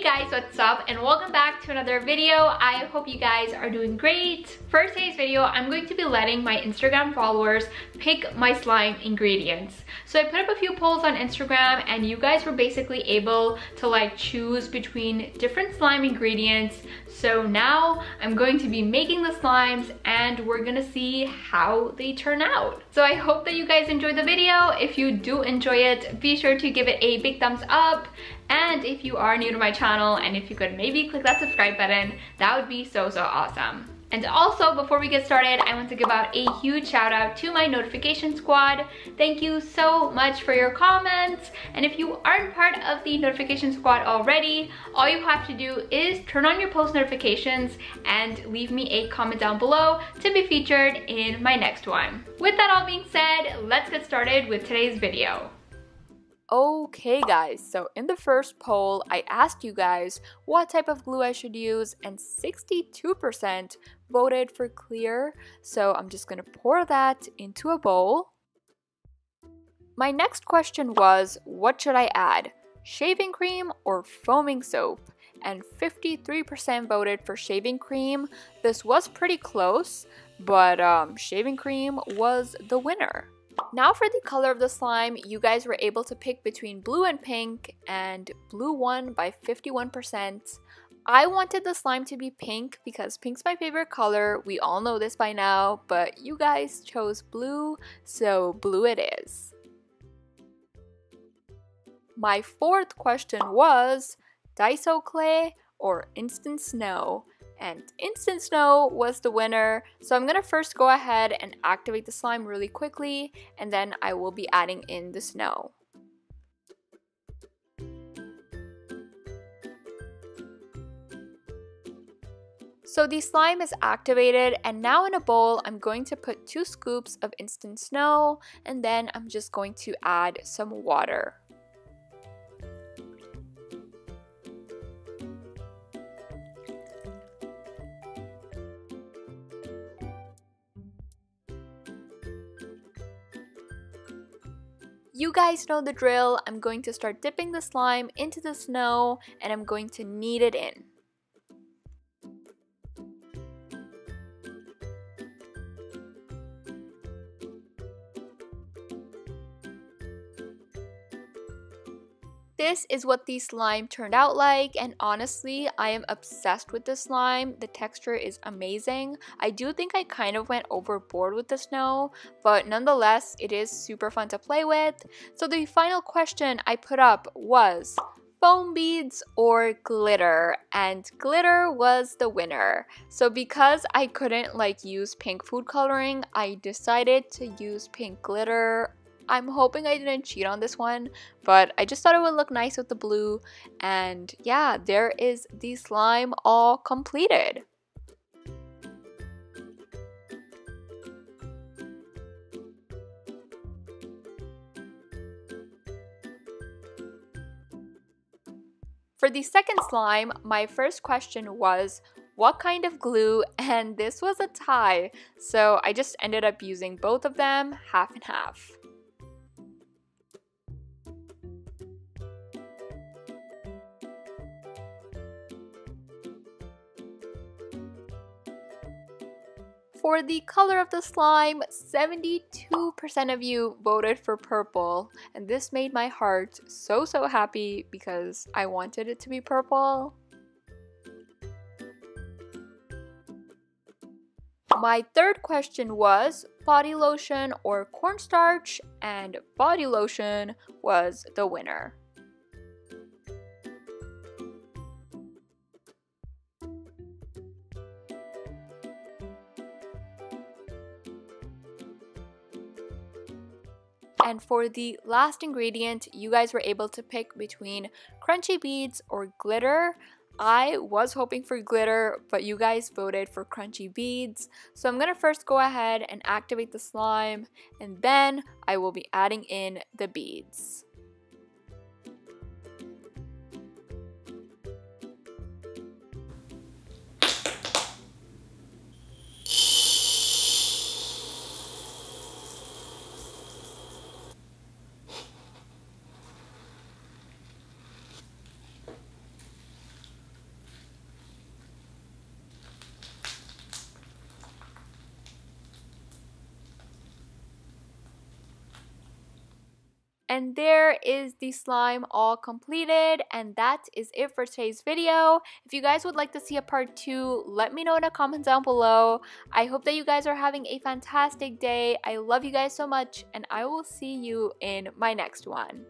guys, what's up and welcome back to another video. I hope you guys are doing great. For today's video, I'm going to be letting my Instagram followers pick my slime ingredients. So I put up a few polls on Instagram and you guys were basically able to like choose between different slime ingredients. So now I'm going to be making the slimes and we're gonna see how they turn out. So I hope that you guys enjoyed the video. If you do enjoy it, be sure to give it a big thumbs up. And if you are new to my channel and if you could maybe click that subscribe button, that would be so awesome. And also, before we get started, I want to give out a huge shout out to my notification squad. Thank you so much for your comments. And if you aren't part of the notification squad already, all you have to do is turn on your post notifications and leave me a comment down below to be featured in my next one. With that all being said, let's get started with today's video. Okay guys, so in the first poll, I asked you guys what type of glue I should use and 62% voted for clear. So I'm just gonna pour that into a bowl. My next question was, what should I add? Shaving cream or foaming soap? And 53% voted for shaving cream. This was pretty close, but shaving cream was the winner. Now for the color of the slime, you guys were able to pick between blue and pink, and blue won by 51%. I wanted the slime to be pink because pink's my favorite color. We all know this by now, but you guys chose blue, so blue it is. My fourth question was Daiso clay or instant snow? And instant snow was the winner. So I'm gonna first go ahead and activate the slime really quickly, and then I will be adding in the snow. So the slime is activated, and now in a bowl I'm going to put 2 scoops of instant snow, and then I'm just going to add some water. You guys know the drill. I'm going to start dipping the slime into the snow and I'm going to knead it in. This is what the slime turned out like, and honestly, I am obsessed with the slime. The texture is amazing. I do think I kind of went overboard with the snow, but nonetheless, it is super fun to play with. So the final question I put up was foam beads or glitter, and glitter was the winner. So because I couldn't use pink food coloring, I decided to use pink glitter. I'm hoping I didn't cheat on this one, but I just thought it would look nice with the blue. And yeah, there is the slime all completed. For the second slime, my first question was, what kind of glue? And this was a tie, so I just ended up using both of them, half and half. For the color of the slime, 72% of you voted for purple, and this made my heart so happy because I wanted it to be purple. My third question was body lotion or cornstarch, and body lotion was the winner. And for the last ingredient, you guys were able to pick between crunchy beads or glitter. I was hoping for glitter, but you guys voted for crunchy beads. So I'm gonna first go ahead and activate the slime, and then I will be adding in the beads. And there is the slime all completed, and that is it for today's video. If you guys would like to see a part 2, let me know in the comments down below. I hope that you guys are having a fantastic day. I love you guys so much, and I will see you in my next one.